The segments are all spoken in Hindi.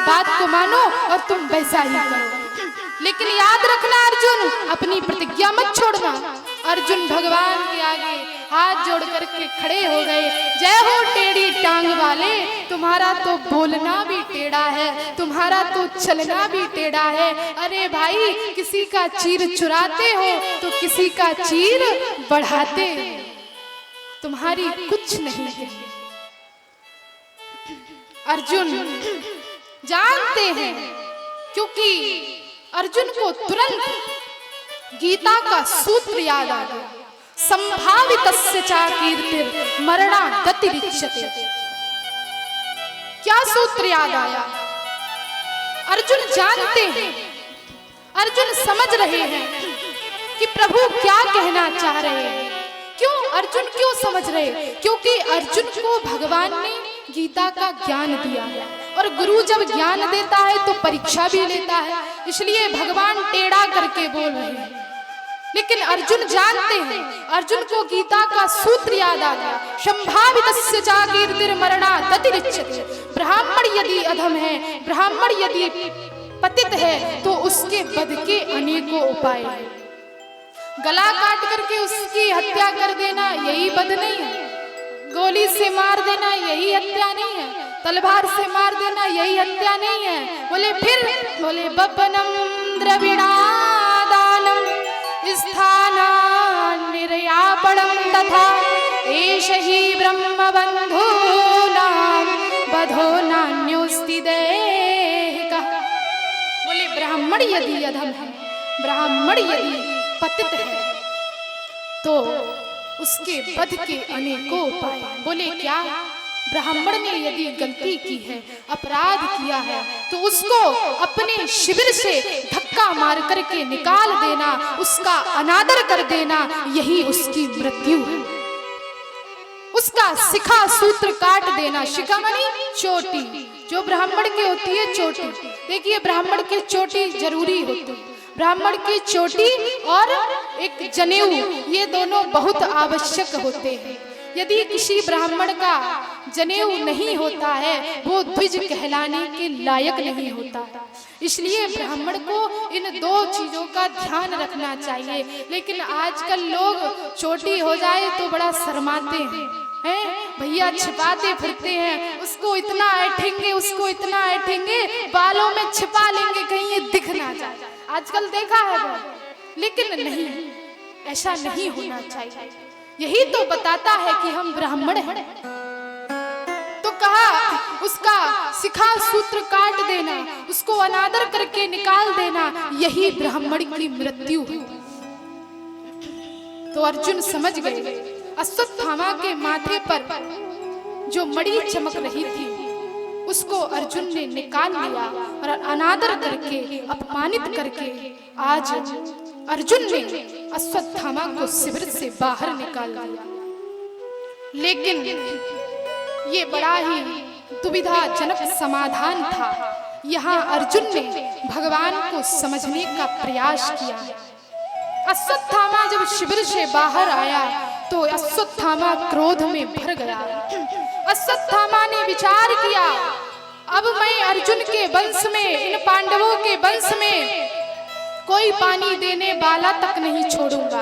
बात को मानो और तुम वैसा ही करो। लेकिन याद रखना अर्जुन, अपनी प्रतिज्ञा मत छोड़ना। अर्जुन भगवान के आगे हाथ जोड़ करके खड़े हो गए। जय हो टेढ़ी टांग वाले, तुम्हारा तो बोलना भी टेढ़ा है, तुम्हारा तो चलना भी टेढ़ा है। अरे भाई, किसी का चीर चुराते हो तो किसी का चीर बढ़ाते हो, तुम्हारी कुछ नहीं है। अर्जुन जानते हैं, क्योंकि अर्जुन को तुरंत गीता का सूत्र याद आ गया, संभावितस्य च कीर्तिर् मरणादतिरिच्यते। क्या सूत्र याद आया? अर्जुन जानते हैं, अर्जुन समझ रहे हैं कि प्रभु क्या कहना चाह रहे हैं। क्यों अर्जुन क्यों समझ रहे? क्योंकि अर्जुन को भगवान ने गीता का ज्ञान दिया है, और गुरु जब ज्ञान देता है तो परीक्षा भी लेता है, इसलिए भगवान टेढ़ा करके बोल रहे हैं। लेकिन अर्जुन जानते हैं, अर्जुन को गीता का सूत्र याद आ गया, संभावितस्य च कीर्तिर् मरणादतिरिच्यते। ब्राह्मण यदि अधम है, ब्राह्मण यदि पतित है, तो उसके वध के अनेकों उपाय हैं। गला काट करके उसकी हत्या कर देना यही वध नहीं है, गोली से मार देना यही हत्या नहीं है, तलवार से मार देना यही हत्या नहीं है। बोले फिर, बोले बपनम द्रविणादानम स्थानान् निर्यापणम तथा एष हि ब्रह्मबन्धूनां वधो नान्योस्ति दैहिकः। बोले ब्राह्मण यदि अधम है, ब्राह्मण यदि पतित है, तो उसके वध के अनेकों उपाय। बोले क्या? ब्राह्मण ने यदि गलती की है, अपराध किया है, तो उसको अपने शिविर से धक्का मार करके निकाल देना, उसका अनादर कर देना, यही उसकी मृत्यु है। उसका शिखा सूत्र काट देना। शिखा मानी चोटी, जो ब्राह्मण की होती है चोटी। देखिए, ब्राह्मण की चोटी जरूरी होती है, ब्राह्मण की चोटी और एक जनेऊ, ये दोनों बहुत आवश्यक होते हैं। यदि किसी ब्राह्मण का जनेऊ नहीं होता है, वो द्विज कहलाने के लायक नहीं होता। इसलिए ब्राह्मण को इन दो चीजों का ध्यान रखना चाहिए। लेकिन आजकल लोग चोटी हो जाए तो बड़ा शर्माते हैं, भैया छिपाते फिरते हैं, उसको इतना ऐठेंगे, उसको इतना ऐठेंगे, बालों में छिपा लेंगे कहीं ये दिख ना जाए। आजकल देखा है वो, लेकिन नहीं, ऐसा नहीं होना चाहिए। यही तो बताता है कि हम ब्राह्मण हैं। तो कहा उसका शिखा सूत्र काट देना, उसको अनादर करके निकाल देना, यही ब्राह्मण की मृत्यु है। तो अर्जुन समझ गए। अश्वत्थामा के माथे पर जो मणि चमक रही थी, उसको अर्जुन ने निकाल लिया और अनादर करके, अपमानित करके आज अर्जुन ने अश्वत्थामा को शिविर से बाहर निकाल दिया। लेकिन ये बड़ा ही दुविधाजनक समाधान था। यहाँ अर्जुन ने भगवान को समझने का प्रयास किया। अश्वत्थामा जब शिविर से बाहर आया तो अश्वत्थामा क्रोध में भर गया। अश्वत्थामा ने विचार किया, अब मैं अर्जुन के वंश में, इन पांडवों के वंश में कोई पानी देने वाला तक नहीं छोड़ूंगा,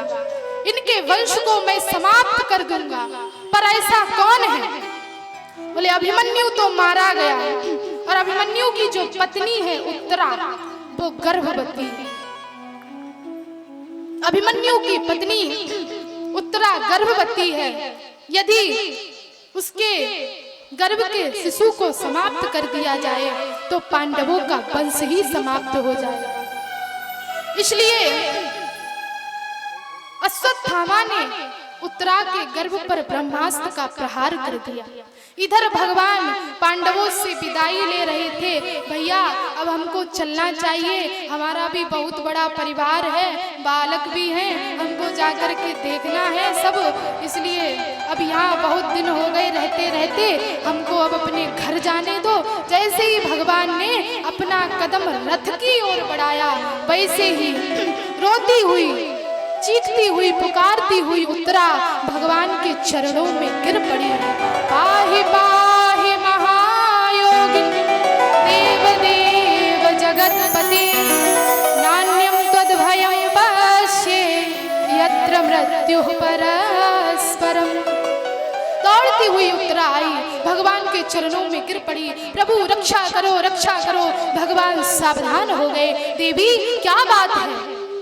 इनके वंश को मैं समाप्त कर दूंगा। पर ऐसा कौन है? बोले अभिमन्यु तो मारा गया है, और अभिमन्यु की जो पत्नी है उत्तरा, वो गर्भवती है। अभिमन्यु की पत्नी उत्तरा गर्भवती है। यदि उसके गर्भ के शिशु को समाप्त कर दिया जाए तो पांडवों का वंश ही समाप्त हो जाएगा। इसलिए अश्वत्थामा ने उत्तरा के गर्भ पर ब्रह्मास्त्र का प्रहार कर दिया। इधर भगवान पांडवों से विदाई ले रहे थे, भैया अब हमको चलना चाहिए, हमारा भी बहुत बड़ा परिवार है, बालक भी हैं, हमको जाकर के देखना है सब, इसलिए अब यहाँ बहुत दिन हो गए रहते रहते, हमको अब अपने घर जाने दो। जैसे ही भगवान ने अपना कदम रथ की ओर बढ़ाया, वैसे ही रोती हुई, चीखती हुई, पुकारती हुई उत्तरा भगवान के चरणों में गिर पड़ी। पाहि पाहि महायोगिनी देव देव परस्परम। दौड़ती हुई उत्तरा आई, भगवान के चरणों में गिर पड़ी, प्रभु रक्षा करो रक्षा करो। भगवान सावधान हो गए, देवी क्या बात है,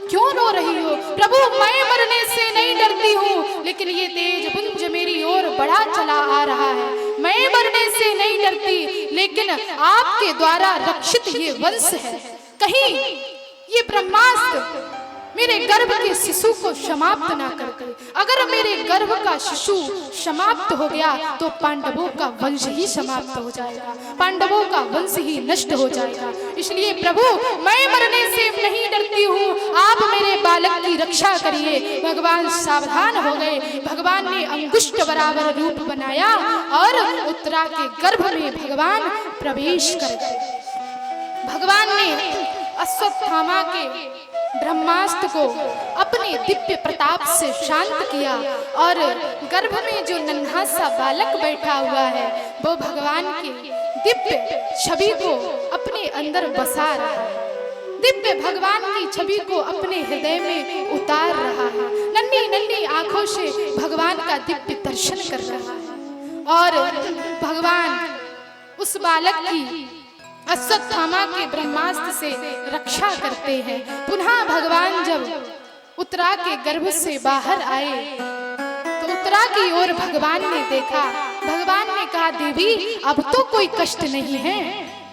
क्यों रो रही हो? प्रभु मैं मरने से नहीं डरती हूँ, लेकिन ये तेज पुंज मेरी ओर बढ़ा चला आ रहा है। मैं मरने से नहीं डरती, लेकिन आपके द्वारा रक्षित ये वंश है, कहीं ये ब्रह्मास्त्र मेरे गर्भ के शिशु को समाप्त ना कर दे। अगर मेरे गर्भ का शिशु समाप्त हो गया तो पांडवों का वंश ही समाप्त हो जाएगा, पांडवों का वंश ही नष्ट हो जाएगा। इसलिए प्रभु मैं मरने से नहीं डरती हूँ, आप मेरे बालक की रक्षा करिए। भगवान सावधान हो गए, भगवान ने अंगुष्ठ बराबर रूप बनाया और उत्तरा के गर्भ में भगवान प्रवेश कर गए। भगवान ने अश्वत्थामा के ब्रह्मास्त्र को अपने दिव्य प्रताप से शांत किया और गर्भ में जो नन्हा सा बालक बैठा हुआ है वो भगवान की दिव्य छवि को अपने अंदर बसा रहा है, दिव्य भगवान की छवि को अपने हृदय में उतार रहा है, नन्ही नन्ही आंखों से भगवान का दिव्य दर्शन कर रहा है। और भगवान उस बालक की अश्वत्थामा के ब्रह्मास्त्र से रक्षा करते हैं। पुनः भगवान जब उत्तरा के गर्भ से बाहर आए तो उत्तरा की ओर भगवान ने देखा, भगवान ने कहा देवी अब तो कोई कष्ट नहीं है।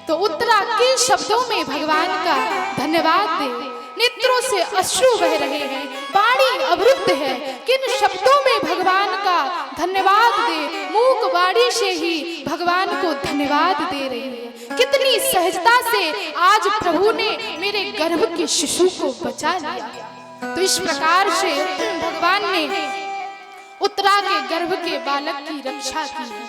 तो उत्तरा के शब्दों में भगवान का धन्यवाद दे, नेत्रों से अश्रु बह रहे हैं, वाणी अवरुद्ध है, किन शब्दों में भगवान का धन्यवाद दे, मूक वाणी से ही भगवान को धन्यवाद दे रही है। कितनी सहजता से आज प्रभु ने मेरे गर्भ के शिशु को बचा लिया। तो इस प्रकार से भगवान ने उत्तरा के गर्भ के बालक की रक्षा की है।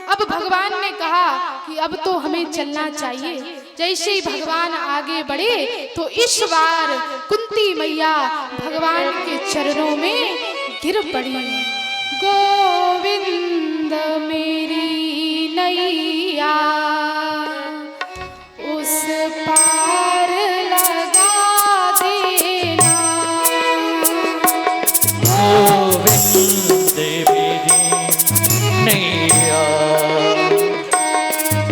अब भगवान ने कहा कि अब तो हमें चलना चाहिए। जैसे ही भगवान आगे बढ़े तो इस बार कुंती मैया भगवान के चरणों में गिर पड़ी। गोविंद मेरी नैया उस पार लगा देना, गोविंद मेरी नैया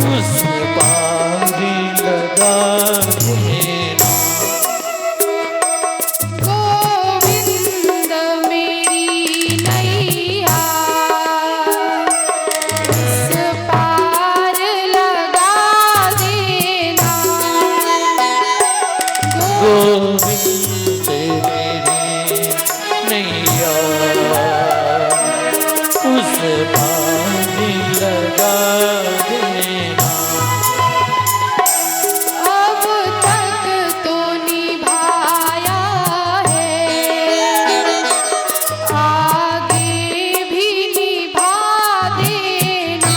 उस पार लगा देना, गोविंद मेरी नैया उस पार लगा देना, गोविंद मेरी नैया उस पार लगा देना। अब तक तो निभाया है, आगे भी निभा देना।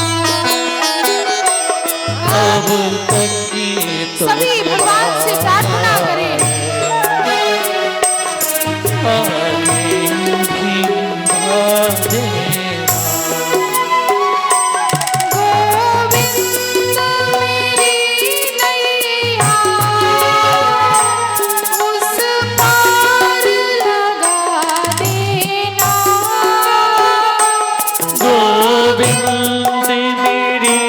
अब तक की तो सभी भगवान से प्रार्थना करें, आगे भी निभा देना। गोविंद मेरी नैया उस पार लगा देना, गोविंद मेरी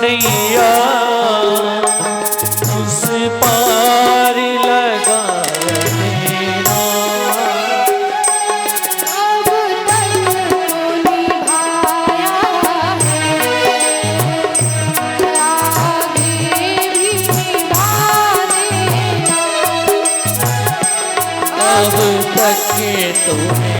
नैया उस पार लगा देना। अब तक तो निभाया है, आगे भी निभा देना। अब तक के तूने